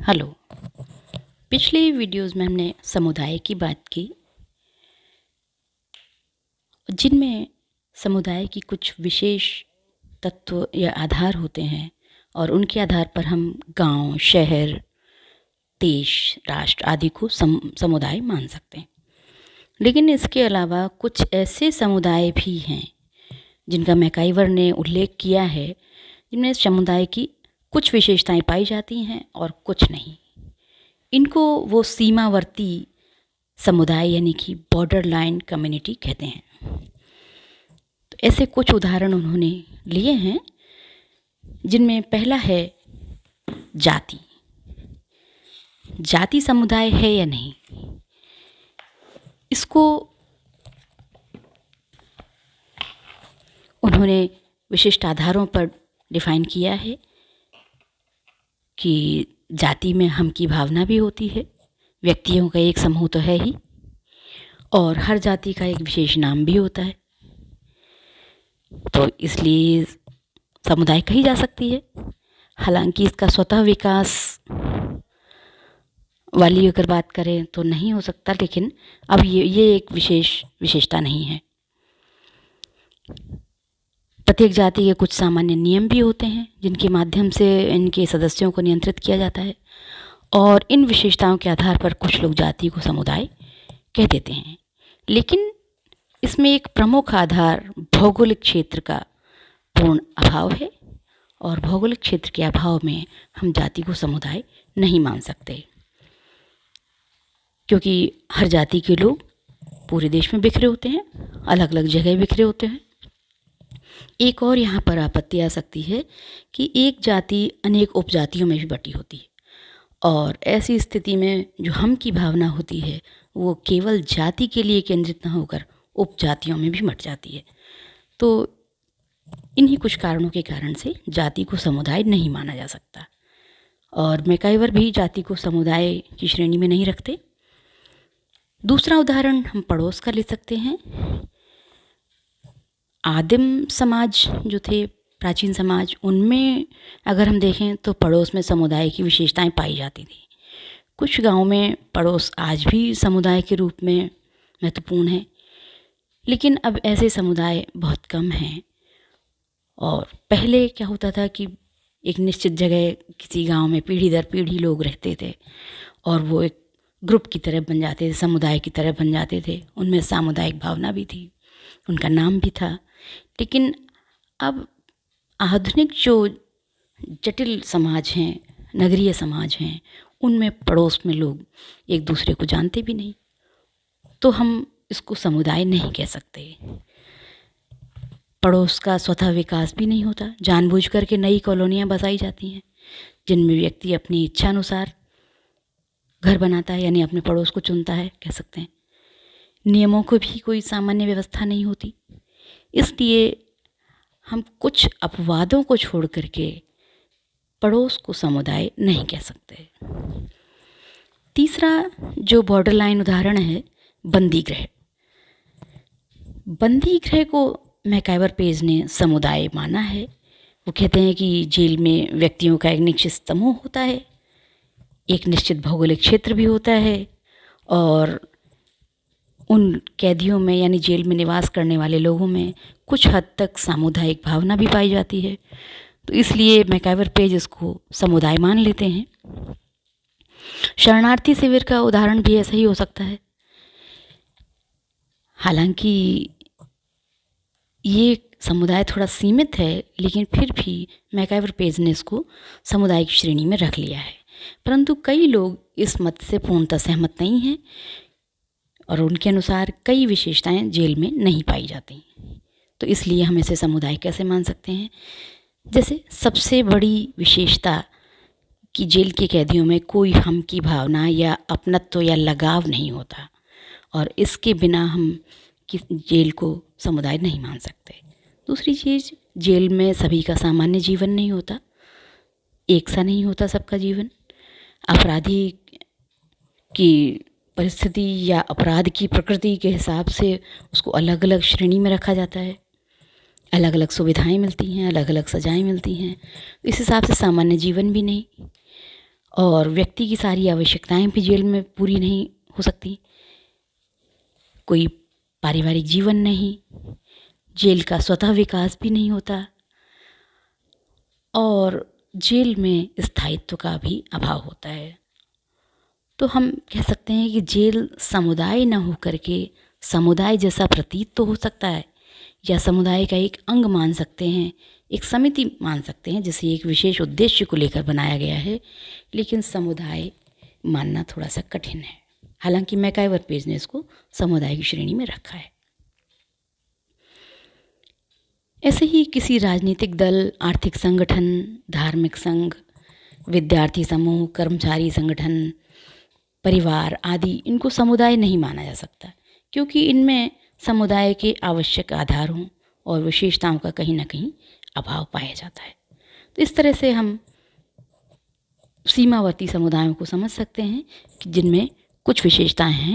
Hello. पिछले videos में हमने समुदाय की बात की, जिनमें समुदाय की कुछ विशेष तत्व या आधार होते हैं और उनके आधार पर हम गांव, शहर, देश, राष्ट्र आदि को समुदाय मान सकते हैं। लेकिन इसके अलावा कुछ ऐसे समुदाय भी हैं जिनका मैकाइवर ने उल्लेख किया है, जिनमें समुदाय की कुछ विशेषताएं पाई जाती हैं और कुछ नहीं। इनको वो सीमावर्ती समुदाय यानी कि बॉर्डर लाइन कम्युनिटी कहते हैं। तो ऐसे कुछ उदाहरण उन्होंने लिए हैं, जिनमें पहला है जाति। जाति समुदाय है या नहीं, इसको उन्होंने विशिष्ट आधारों पर डिफाइन किया है कि जाति में हम की भावना भी होती है, व्यक्तियों का एक समूह तो है ही, और हर जाति का एक विशेष नाम भी होता है। तो इसलिए समुदाय कही जा सकती है। हालांकि इसका स्वतः विकास वाली अगर बात करें तो नहीं हो सकता, लेकिन अब ये एक विशेषता नहीं है। प्रत्येक जाति के कुछ सामान्य नियम भी होते हैं जिनके माध्यम से इनके सदस्यों को नियंत्रित किया जाता है, और इन विशेषताओं के आधार पर कुछ लोग जाति को समुदाय कह देते हैं। लेकिन इसमें एक प्रमुख आधार भौगोलिक क्षेत्र का पूर्ण अभाव है, और भौगोलिक क्षेत्र के अभाव में हम जाति को समुदाय नहीं मान सकते, क्योंकि हर जाति के लोग पूरे देश में बिखरे होते हैं, अलग अलग जगह बिखरे होते हैं। एक और यहाँ पर आपत्ति आ सकती है कि एक जाति अनेक उपजातियों में भी बटी होती है, और ऐसी स्थिति में जो हम की भावना होती है वो केवल जाति के लिए केंद्रित न होकर उपजातियों में भी बट जाती है। तो इन्हीं कुछ कारणों के कारण से जाति को समुदाय नहीं माना जा सकता, और मैकाइवर भी जाति को समुदाय की श्रेणी में नहीं रखते। दूसरा उदाहरण हम पड़ोस का ले सकते हैं। आदिम समाज जो थे, प्राचीन समाज, उनमें अगर हम देखें तो पड़ोस में समुदाय की विशेषताएं पाई जाती थी। कुछ गांव में पड़ोस आज भी समुदाय के रूप में महत्वपूर्ण है, लेकिन अब ऐसे समुदाय बहुत कम हैं। और पहले क्या होता था कि एक निश्चित जगह किसी गांव में पीढ़ी दर पीढ़ी लोग रहते थे, और वो एक ग्रुप की तरह बन जाते थे, समुदाय की तरह बन जाते थे। उनमें सामुदायिक भावना भी थी, उनका नाम भी था। लेकिन अब आधुनिक जो जटिल समाज हैं, नगरीय समाज हैं, उनमें पड़ोस में लोग एक दूसरे को जानते भी नहीं, तो हम इसको समुदाय नहीं कह सकते। पड़ोस का स्वतः विकास भी नहीं होता, जानबूझ करके नई कॉलोनियाँ बसाई जाती हैं जिनमें व्यक्ति अपनी इच्छा अनुसार घर बनाता है, यानी अपने पड़ोस को चुनता है, कह सकते हैं। नियमों को भी कोई सामान्य व्यवस्था नहीं होती, इसलिए हम कुछ अपवादों को छोड़ करके पड़ोस को समुदाय नहीं कह सकते। तीसरा जो बॉर्डर लाइन उदाहरण है, बंदी गृह। बंदी गृह को मैकाइवर पेज ने समुदाय माना है। वो कहते हैं कि जेल में व्यक्तियों का एक निश्चित समूह होता है, एक निश्चित भौगोलिक क्षेत्र भी होता है, और उन कैदियों में यानी जेल में निवास करने वाले लोगों में कुछ हद तक सामुदायिक भावना भी पाई जाती है। तो इसलिए मैकाइवर पेज इसको समुदाय मान लेते हैं। शरणार्थी शिविर का उदाहरण भी ऐसा ही हो सकता है। हालांकि ये समुदाय थोड़ा सीमित है, लेकिन फिर भी मैकाइवर पेज ने इसको समुदाय की श्रेणी में रख लिया है। परंतु कई लोग इस मत से पूर्णतः सहमत नहीं हैं, और उनके अनुसार कई विशेषताएं जेल में नहीं पाई जाती। तो इसलिए हम इसे समुदाय कैसे मान सकते हैं? जैसे सबसे बड़ी विशेषता कि जेल के कैदियों में कोई हम की भावना या अपनत्व या लगाव नहीं होता, और इसके बिना हम जेल को समुदाय नहीं मान सकते। दूसरी चीज़, जेल में सभी का सामान्य जीवन नहीं होता, एक सा नहीं होता सबका जीवन। अपराधी की परिस्थिति या अपराध की प्रकृति के हिसाब से उसको अलग अलग श्रेणी में रखा जाता है, अलग अलग सुविधाएं मिलती हैं, अलग अलग सजाएं मिलती हैं। इस हिसाब से सामान्य जीवन भी नहीं, और व्यक्ति की सारी आवश्यकताएं भी जेल में पूरी नहीं हो सकती। कोई पारिवारिक जीवन नहीं, जेल का स्वतः विकास भी नहीं होता और जेल में स्थायित्व का भी अभाव होता है। तो हम कह सकते हैं कि जेल समुदाय न हो करके समुदाय जैसा प्रतीत तो हो सकता है, या समुदाय का एक अंग मान सकते हैं, एक समिति मान सकते हैं जिसे एक विशेष उद्देश्य को लेकर बनाया गया है, लेकिन समुदाय मानना थोड़ा सा कठिन है। हालांकि मैकाइवर पेज ने इसको समुदाय की श्रेणी में रखा है। ऐसे ही किसी राजनीतिक दल, आर्थिक संगठन, धार्मिक संघ, विद्यार्थी समूह, कर्मचारी संगठन, परिवार आदि, इनको समुदाय नहीं माना जा सकता, क्योंकि इनमें समुदाय के आवश्यक आधारों और विशेषताओं का कहीं ना कहीं अभाव पाया जाता है। तो इस तरह से हम सीमावर्ती समुदायों को समझ सकते हैं कि जिनमें कुछ विशेषताएं हैं